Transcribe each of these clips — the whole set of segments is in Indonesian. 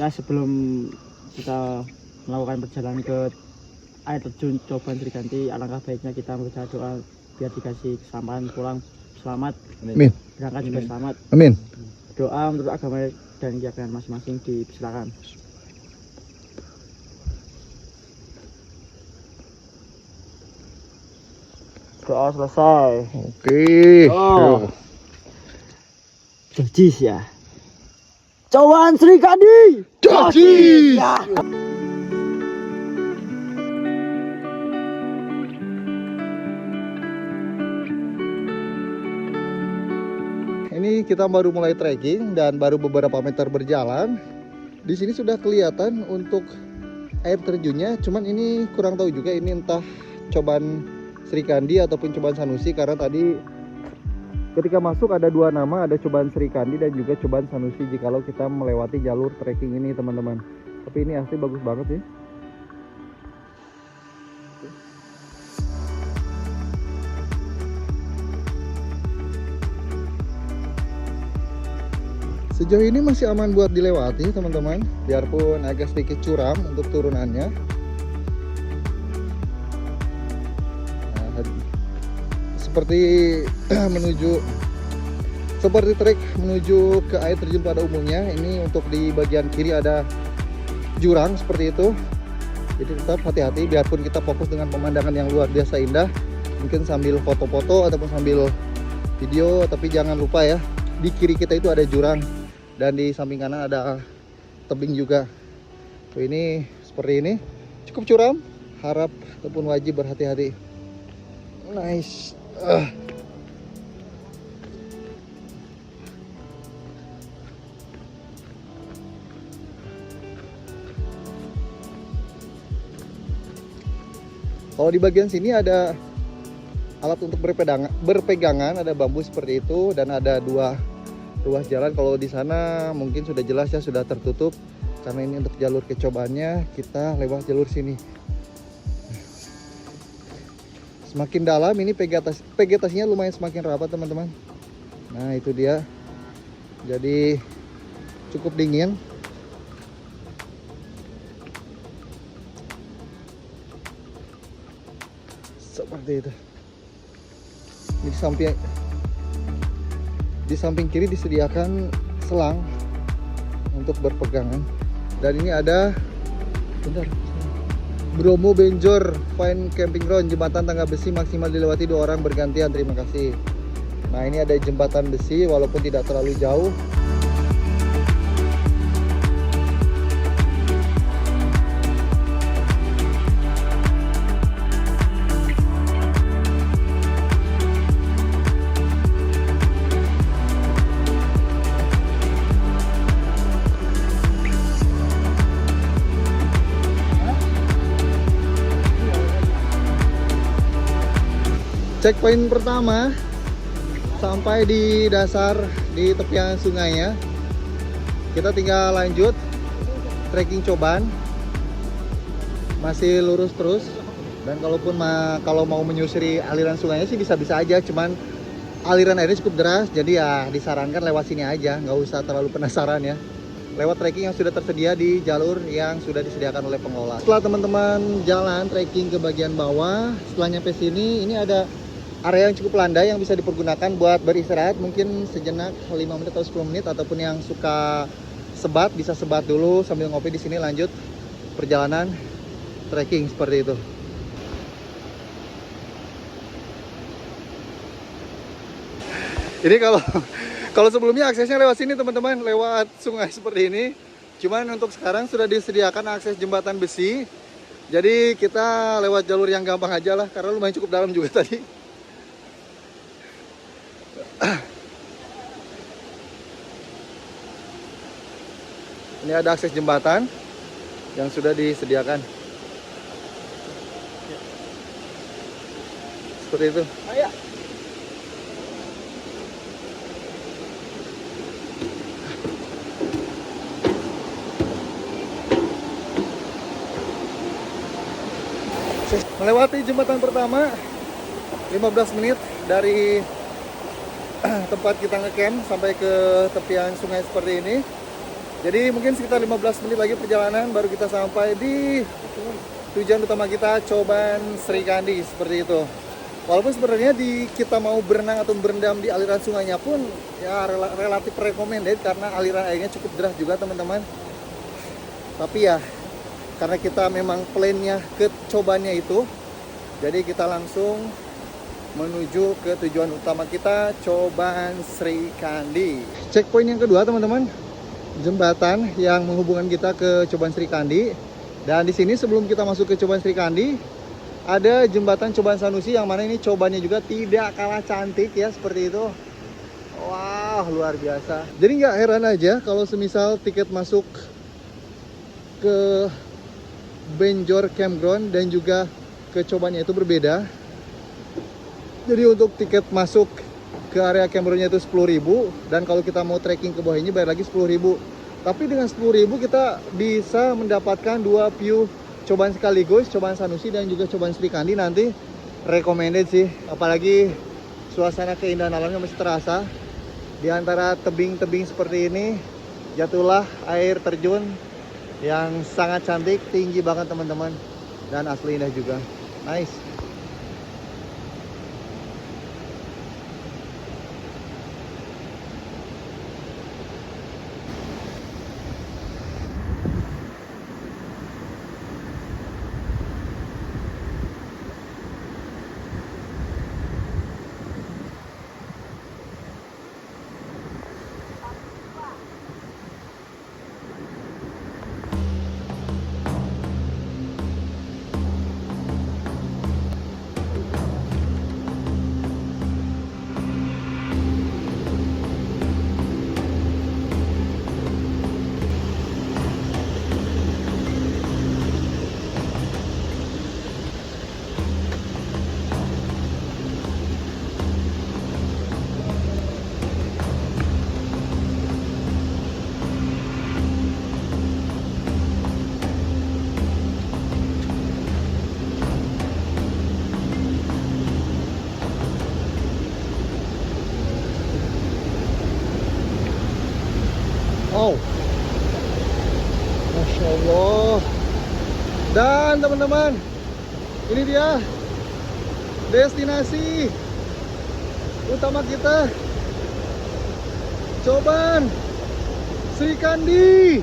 Ya sebelum kita melakukan perjalanan ke air terjun Coban Srikanti, alangkah baiknya kita membaca doa biar dikasih keselamatan pulang selamat. Amin. Berangkat juga selamat. Amin. Doa menurut agama dan keyakinan masing-masing dipersilakan. Doa selesai. Oke. Oh. Jajis ya. Coban Srikanti. Jajis. Ya. Ini kita baru mulai trekking dan baru beberapa meter berjalan. Di sini sudah kelihatan untuk air terjunnya, cuman ini kurang tahu juga ini entah Coban Srikandi ataupun Coban Sanusi, karena tadi ketika masuk ada dua nama, ada Coban Srikandi dan juga Coban Sanusi jikalau kita melewati jalur trekking ini teman-teman. Tapi ini asli bagus banget sih. Sejauh ini masih aman buat dilewati teman-teman, biarpun agak sedikit curam untuk turunannya. Nah, seperti trek menuju ke air terjun pada umumnya. Ini untuk di bagian kiri ada jurang seperti itu. Jadi tetap hati-hati, biarpun kita fokus dengan pemandangan yang luar biasa indah, mungkin sambil foto-foto ataupun sambil video, tapi jangan lupa ya, di kiri kita itu ada jurang. Dan di samping kanan ada tebing juga. Tuh, ini seperti ini, cukup curam, harap ataupun wajib berhati-hati. Nice. Kalau di bagian sini ada alat untuk berpegangan, ada bambu seperti itu, dan ada dua ruas jalan. Kalau di sana mungkin sudah jelas ya, sudah tertutup karena ini untuk jalur kecobaannya, kita lewat jalur sini. Semakin dalam ini vegetasinya lumayan semakin rapat teman-teman. Nah itu dia, jadi cukup dingin. Seperti itu. Di samping kiri disediakan selang untuk berpegangan, dan ini ada Bromo Benjor Fine Camping Ground, jembatan tangga besi maksimal dilewati 2 orang bergantian. Terima kasih. Nah ini ada jembatan besi walaupun tidak terlalu jauh. Checkpoint pertama sampai di dasar di tepian sungainya. Kita tinggal lanjut trekking Coban, masih lurus terus. Dan kalau mau menyusuri aliran sungainya sih bisa-bisa aja, cuman aliran airnya cukup deras, jadi ya disarankan lewat sini aja, nggak usah terlalu penasaran ya. Lewat trekking yang sudah tersedia di jalur yang sudah disediakan oleh pengelola. Setelah teman-teman jalan trekking ke bagian bawah, setelah nyampe sini, ini ada area yang cukup landai yang bisa dipergunakan buat beristirahat, mungkin sejenak 5 menit atau 10 menit, ataupun yang suka sebat bisa sebat dulu sambil ngopi di sini, lanjut perjalanan trekking seperti itu. Ini kalau sebelumnya aksesnya lewat sini teman-teman, lewat sungai seperti ini. Cuman untuk sekarang sudah disediakan akses jembatan besi. Jadi kita lewat jalur yang gampang aja lah, karena lumayan cukup dalam juga tadi. Ini ada akses jembatan yang sudah disediakan. Seperti itu. Ayo. Melewati jembatan pertama 15 menit dari tempat kita ngecamp sampai ke tepian sungai seperti ini. Jadi mungkin sekitar 15 menit lagi perjalanan baru kita sampai di tujuan utama kita, Coban Srikandi, seperti itu. Walaupun sebenarnya kita mau berenang atau berendam di aliran sungainya pun ya relatif recommended karena aliran airnya cukup deras juga teman-teman. Tapi ya karena kita memang plannya ke Cobannya itu, jadi kita langsung menuju ke tujuan utama kita, Coban Srikandi. Checkpoint yang kedua teman-teman, jembatan yang menghubungkan kita ke Coban Srikandi. Dan di sini sebelum kita masuk ke Coban Srikandi, ada jembatan Coban Sanusi yang mana ini cobannya juga tidak kalah cantik ya, seperti itu. Wah, luar biasa. Jadi nggak heran aja kalau semisal tiket masuk ke Benjor Campground dan juga ke cobannya itu berbeda. Jadi untuk tiket masuk ke area campgroundnya itu 10.000, dan kalau kita mau trekking ke bawah ini bayar lagi 10.000. Tapi dengan 10.000 kita bisa mendapatkan dua view coban sekaligus, Coban Sanusi dan juga Coban Srikandi. Nanti recommended sih, apalagi suasana keindahan alamnya masih terasa. Di antara tebing-tebing seperti ini jatuhlah air terjun yang sangat cantik, tinggi banget teman-teman, dan asli indah juga. Nice. Oh, Masya Allah. Dan teman-teman, ini dia destinasi utama kita, Coban Srikandi.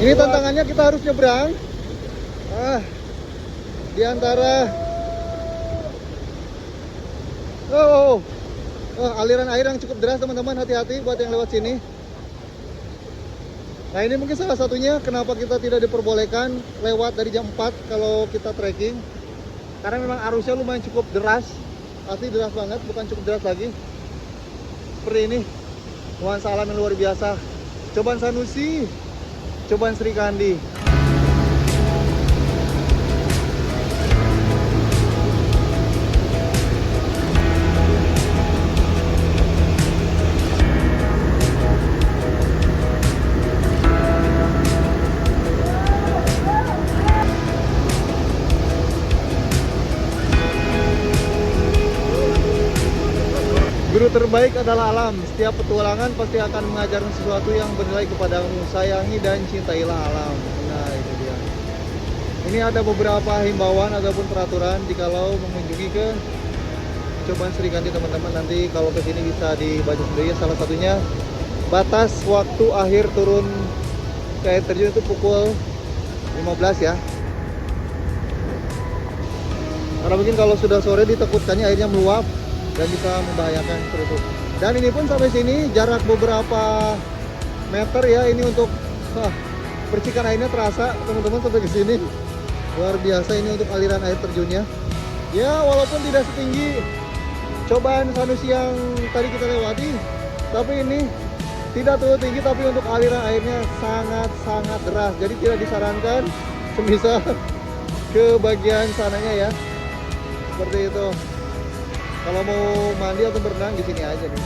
Ini tantangannya kita harus nyebrang di antara aliran air yang cukup deras teman-teman. Hati-hati buat yang lewat sini. Nah, ini mungkin salah satunya kenapa kita tidak diperbolehkan lewat dari jam 4 kalau kita trekking. Karena memang arusnya lumayan cukup deras. Asli deras banget, bukan cukup deras lagi. Seperti ini. Nuansa alam yang luar biasa. Coban Sanusi, Coban Srikandi. Guru terbaik adalah alam. Setiap petualangan pasti akan mengajarkan sesuatu yang bernilai kepadamu. Sayangi dan cintailah alam. Nah, itu dia. Ini ada beberapa himbauan ataupun peraturan jikalau mengunjungi ke Coban Srikandi teman-teman. Nanti kalau ke sini bisa dibaca sendiri. Salah satunya batas waktu akhir turun ke air terjun itu pukul 15 ya. Karena mungkin kalau sudah sore ditakutkannya airnya meluap dan bisa membahayakan seperti itu. Dan ini pun sampai sini jarak beberapa meter ya, ini untuk percikan airnya terasa teman-teman sampai ke sini. Luar biasa ini untuk aliran air terjunnya. Ya, walaupun tidak setinggi Coban Sanusi yang tadi kita lewati, tapi ini tidak terlalu tinggi, tapi untuk aliran airnya sangat-sangat deras. Jadi tidak disarankan semisal ke bagian sananya ya. Seperti itu. Kalau mau mandi atau berenang di sini aja nih.